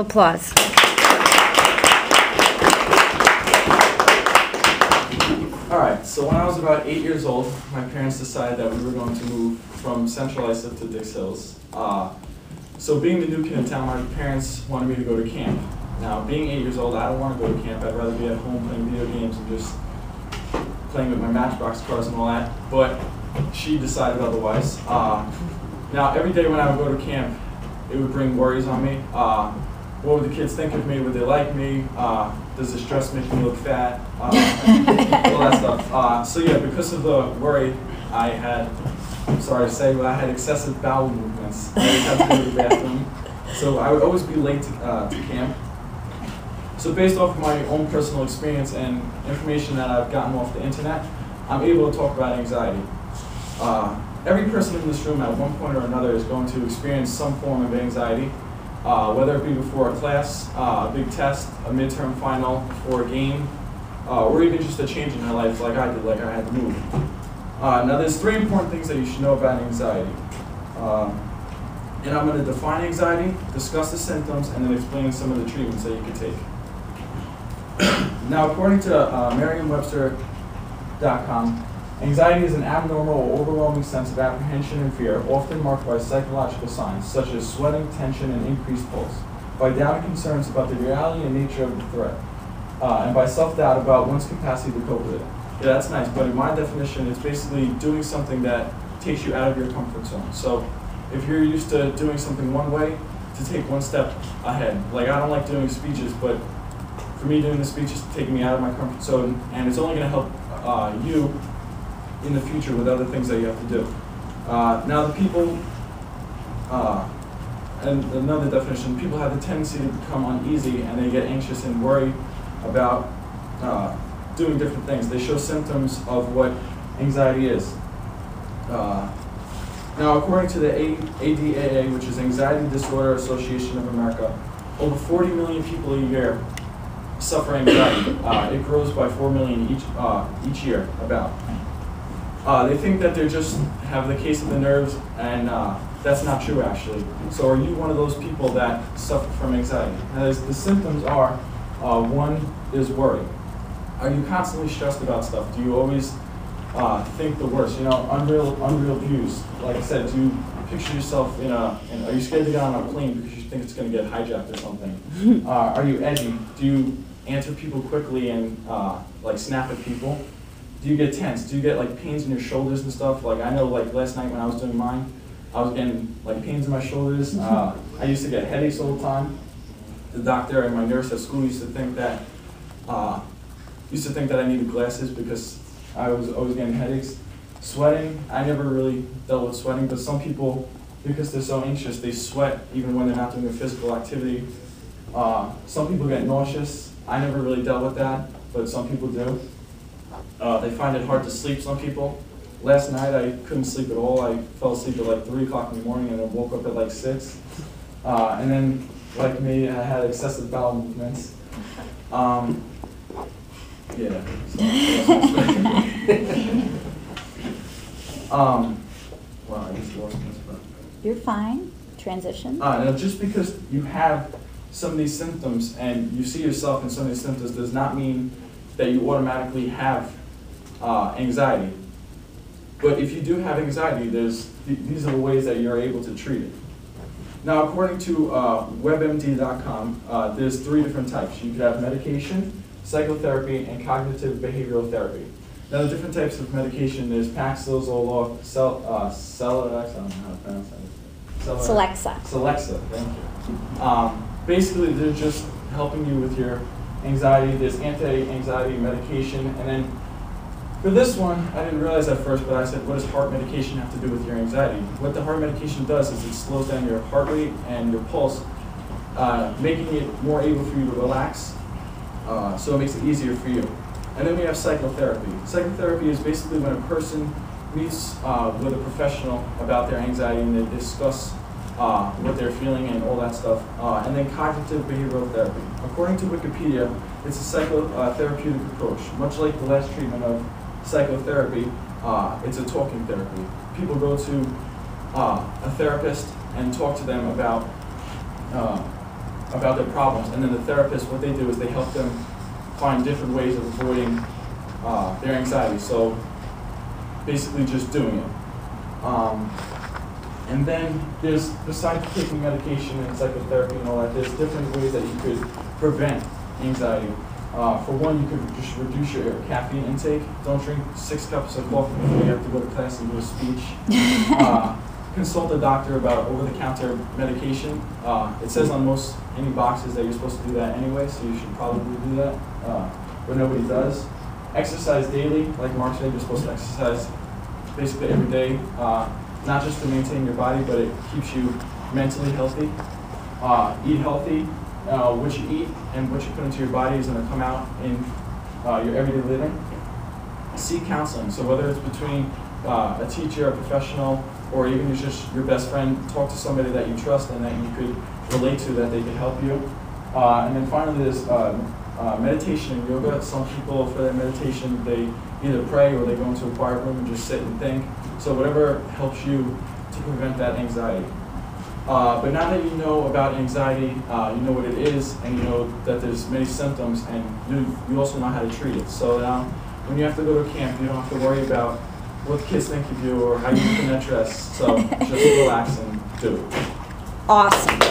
Applause. All right, so when I was about 8 years old, my parents decided that we were going to move from Central Islip to Dix Hills. So being the new kid in town, my parents wanted me to go to camp. Now, being 8 years old, I don't want to go to camp. I'd rather be at home playing video games and just playing with my Matchbox cars and all that. But she decided otherwise. Now, every day when I would go to camp, it would bring worries on me. What would the kids think of me? Would they like me? Does this dress make me look fat? All that stuff. So yeah, because of the worry I had, I'm sorry to say, but I had excessive bowel movements. I always had to go to the bathroom. So I would always be late to camp. So based off of my own personal experience and information that I've gotten off the internet, I'm able to talk about anxiety. Every person in this room at one point or another is going to experience some form of anxiety. Whether it be before a class, a big test, a midterm final, before a game, or even just a change in your life like I did, like I had to move. Now there's 3 important things that you should know about anxiety. And I'm going to define anxiety, discuss the symptoms, and then explain some of the treatments that you could take. Now according to Merriam-Webster.com, anxiety is an abnormal or overwhelming sense of apprehension and fear, often marked by psychological signs, such as sweating, tension, and increased pulse, by doubting concerns about the reality and nature of the threat, and by self-doubt about one's capacity to cope with it. Yeah, that's nice, but in my definition, it's basically doing something that takes you out of your comfort zone. So if you're used to doing something one way, to take one step ahead. Like, I don't like doing speeches, but for me, doing the speech is taking me out of my comfort zone, and it's only going to help you in the future with other things that you have to do. Now the people, and another definition, people have the tendency to become uneasy and they get anxious and worry about doing different things. They show symptoms of what anxiety is. Now according to the ADAA, which is Anxiety Disorder Association of America, over 40 million people a year suffer anxiety. It grows by 4 million each year, about. They think that they just have the case of the nerves, and that's not true actually. So are you one of those people that suffer from anxiety? Now, the symptoms are, one is worry. Are you constantly stressed about stuff? Do you always think the worst? You know, unreal views. Like I said, do you picture yourself are you scared to get on a plane because you think it's going to get hijacked or something? Are you edgy? Do you answer people quickly and like snap at people? Do you get tense? Do you get like pains in your shoulders and stuff? Like I know like last night when I was doing mine, I was getting like pains in my shoulders. I used to get headaches all the time. The doctor and my nurse at school used to think that I needed glasses because I was always getting headaches. Sweating, I never really dealt with sweating, but some people, because they're so anxious, they sweat even when they're not doing a physical activity. Some people get nauseous. I never really dealt with that, but some people do. They find it hard to sleep, some people. Last night I couldn't sleep at all. I fell asleep at like 3 o'clock in the morning and then woke up at like 6. And then, like me, I had excessive bowel movements. Yeah. Wow, I just lost my spot. You're fine. Transition. Now, just because you have some of these symptoms and you see yourself in some of these symptoms does not mean that you automatically have anxiety. But if you do have anxiety, these are the ways that you're able to treat it. Now, according to WebMD.com, there's 3 different types. You could have medication, psychotherapy, and cognitive behavioral therapy. Now, the different types of medication, there's Paxil, Zoloft, Celexa, I don't know how to pronounce that. Celexa, thank you. Basically, they're just helping you with your anxiety. There's anti-anxiety medication, and then for this one, I didn't realize at first, but I said, what does heart medication have to do with your anxiety? What the heart medication does is it slows down your heart rate and your pulse, making it more able for you to relax, so it makes it easier for you. And then we have psychotherapy. Psychotherapy is basically when a person meets with a professional about their anxiety and they discuss what they're feeling and all that stuff. And then cognitive behavioral therapy. According to Wikipedia, it's a psychotherapeutic approach. Much like the last treatment of psychotherapy, it's a talking therapy. People go to a therapist and talk to them about about their problems. And then the therapist, what they do is they help them find different ways of avoiding their anxiety. So basically just doing it. And then there's, besides taking medication and psychotherapy and all that, there's different ways that you could prevent anxiety. For one, you could just reduce your caffeine intake. Don't drink 6 cups of coffee before you have to go to class and do a speech. Consult a doctor about over-the-counter medication. It says on any boxes that you're supposed to do that anyway, so you should probably do that, but nobody does. Exercise daily, like Mark said, you're supposed to exercise basically every day, not just to maintain your body, but it keeps you mentally healthy. Eat healthy. What you eat and what you put into your body is going to come out in your everyday living. Seek counseling. So whether it's between a teacher, a professional, or even it's just your best friend, talk to somebody that you trust and that you could relate to, that they could help you. And then finally, there's meditation and yoga. Some people, for their meditation, they either pray or they go into a quiet room and just sit and think. So whatever helps you to prevent that anxiety. But now that you know about anxiety, you know what it is, and you know that there's many symptoms, and you also know how to treat it. So now, when you have to go to camp, you don't have to worry about what the kids think of you or how you look in that dress. So just relax and do it. Awesome.